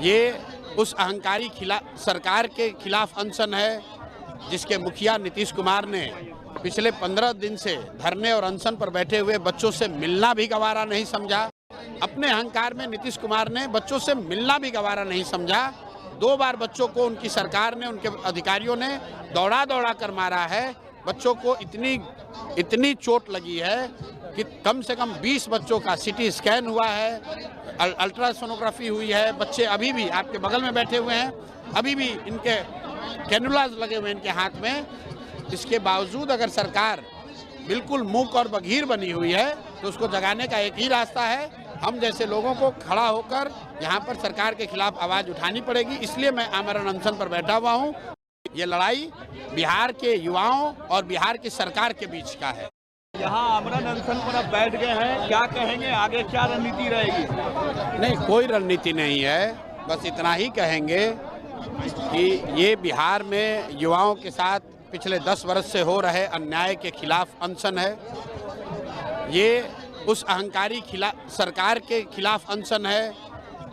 ये उस अहंकारी सरकार के खिलाफ अनशन है जिसके मुखिया नीतीश कुमार ने पिछले 15 दिन से धरने और अनशन पर बैठे हुए बच्चों से मिलना भी गवारा नहीं समझा। अपने अहंकार में नीतीश कुमार ने बच्चों से मिलना भी गवारा नहीं समझा। 2 बार बच्चों को उनकी सरकार ने, उनके अधिकारियों ने दौड़ा दौड़ा कर मारा है। बच्चों को इतनी चोट लगी है कि कम से कम 20 बच्चों का सीटी स्कैन हुआ है, अल्ट्रासोनोग्राफी हुई है। बच्चे अभी भी आपके बगल में बैठे हुए हैं, अभी भी इनके कैनुलाज लगे हुए हैं इनके हाथ में। इसके बावजूद अगर सरकार बिल्कुल मूक और बधिर बनी हुई है तो उसको जगाने का एक ही रास्ता है, हम जैसे लोगों को खड़ा होकर यहाँ पर सरकार के खिलाफ आवाज़ उठानी पड़ेगी। इसलिए मैं आमरण अनशन पर बैठा हुआ हूँ। ये लड़ाई बिहार के युवाओं और बिहार की सरकार के बीच का है। यहाँ आमरण अनशन पर अब बैठ गए हैं, क्या कहेंगे, आगे क्या रणनीति रहेगी? नहीं, कोई रणनीति नहीं है, बस इतना ही कहेंगे कि ये बिहार में युवाओं के साथ पिछले 10 वर्ष से हो रहे अन्याय के खिलाफ अनशन है। ये उस अहंकारी सरकार के खिलाफ अनशन है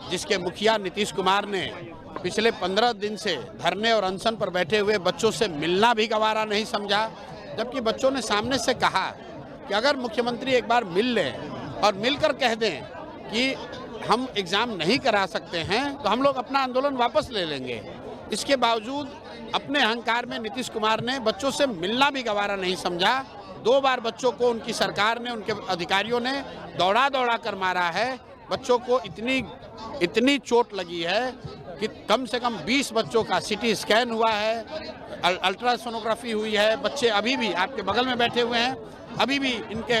जिसके मुखिया नीतीश कुमार ने पिछले 15 दिन से धरने और अनशन पर बैठे हुए बच्चों से मिलना भी गवारा नहीं समझा। जबकि बच्चों ने सामने से कहा कि अगर मुख्यमंत्री एक बार मिल लें और मिलकर कह दें कि हम एग्ज़ाम नहीं करा सकते हैं तो हम लोग अपना आंदोलन वापस ले लेंगे। इसके बावजूद अपने अहंकार में नीतीश कुमार ने बच्चों से मिलना भी गवारा नहीं समझा। 2 बार बच्चों को उनकी सरकार ने, उनके अधिकारियों ने दौड़ा दौड़ा कर मारा है। बच्चों को इतनी चोट लगी है कि कम से कम 20 बच्चों का सीटी स्कैन हुआ है, अल्ट्रासोनोग्राफी हुई है। बच्चे अभी भी आपके बगल में बैठे हुए हैं, अभी भी इनके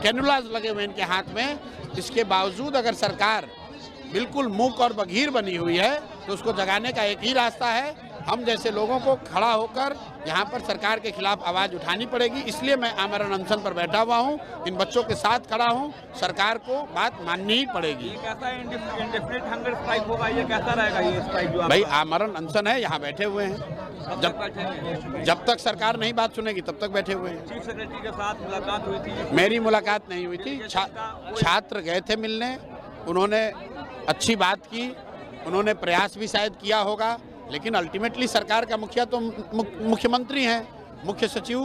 कैनुलाज लगे हुए हैं इनके हाथ में। इसके बावजूद अगर सरकार बिल्कुल मूक और बधिर बनी हुई है तो उसको जगाने का एक ही रास्ता है, हम जैसे लोगों को खड़ा होकर यहाँ पर सरकार के खिलाफ आवाज़ उठानी पड़ेगी। इसलिए मैं आमरण अनशन पर बैठा हुआ हूँ, इन बच्चों के साथ खड़ा हूँ। सरकार को बात माननी ही पड़ेगी। ये कैसा इंडेफिनिट हंगर स्ट्राइक होगा, ये कैसा रहेगा ये स्ट्राइक जो भाई आमरण अनशन है, यहाँ बैठे हुए हैं। जब तक सरकार नहीं बात सुनेगी तब तक बैठे हुए हैं। चीफ सेक्रेटरी के साथ मुलाकात हुई थी? मेरी मुलाकात नहीं हुई थी। छात्र गए थे मिलने, उन्होंने अच्छी बात की, उन्होंने प्रयास भी शायद किया होगा, लेकिन अल्टीमेटली सरकार का मुखिया तो मुख्यमंत्री हैं। मुख्य सचिव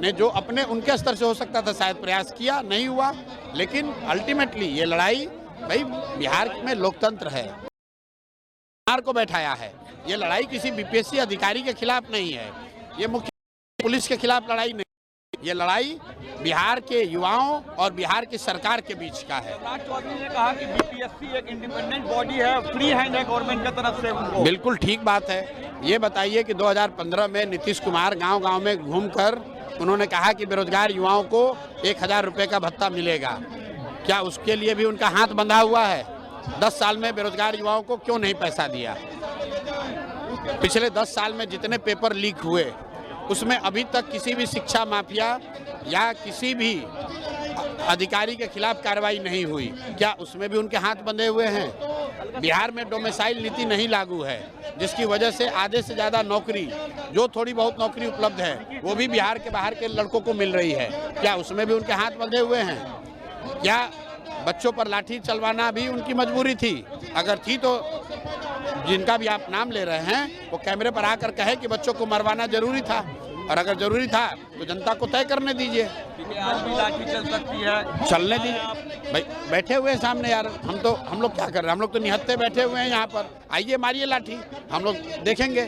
ने जो अपने उनके स्तर से हो सकता था शायद प्रयास किया, नहीं हुआ। लेकिन अल्टीमेटली ये लड़ाई भाई बिहार में लोकतंत्र है, बिहार को बैठाया है। ये लड़ाई किसी बीपीएससी अधिकारी के खिलाफ नहीं है, ये मुख्य पुलिस के खिलाफ लड़ाई नहीं। ये लड़ाई बिहार के युवाओं और बिहार की सरकार के बीच का है। चौधरी ने कहा कि बीपीएससी एक इंडिपेंडेंट बॉडी है, फ्री हैंड है गवर्नमेंट की तरफ से उनको। बिल्कुल ठीक बात है। ये बताइए कि 2015 में नीतीश कुमार गांव-गांव में घूमकर उन्होंने कहा कि बेरोजगार युवाओं को 1000 रुपये का भत्ता मिलेगा। क्या उसके लिए भी उनका हाथ बंधा हुआ है? 10 साल में बेरोजगार युवाओं को क्यों नहीं पैसा दिया? पिछले 10 साल में जितने पेपर लीक हुए उसमें अभी तक किसी भी शिक्षा माफिया या किसी भी अधिकारी के खिलाफ कार्रवाई नहीं हुई। क्या उसमें भी उनके हाथ बंधे हुए हैं? बिहार में डोमिसाइल नीति नहीं लागू है, जिसकी वजह से आधे से ज़्यादा नौकरी, जो थोड़ी बहुत नौकरी उपलब्ध है, वो भी बिहार के बाहर के लड़कों को मिल रही है। क्या उसमें भी उनके हाथ बंधे हुए हैं? क्या बच्चों पर लाठी चलवाना भी उनकी मजबूरी थी? अगर थी तो जिनका भी आप नाम ले रहे हैं वो कैमरे पर आकर कहे कि बच्चों को मरवाना जरूरी था, और अगर जरूरी था तो जनता को तय करने दीजिए। आज भी लाठी चल सकती है, चलने दीजिए। भाई बैठे हुए हैं सामने यार, हम लोग क्या कर रहे हैं? हम लोग तो निहत्थे बैठे हुए हैं यहाँ पर। आइए मारिए लाठी, हम लोग देखेंगे।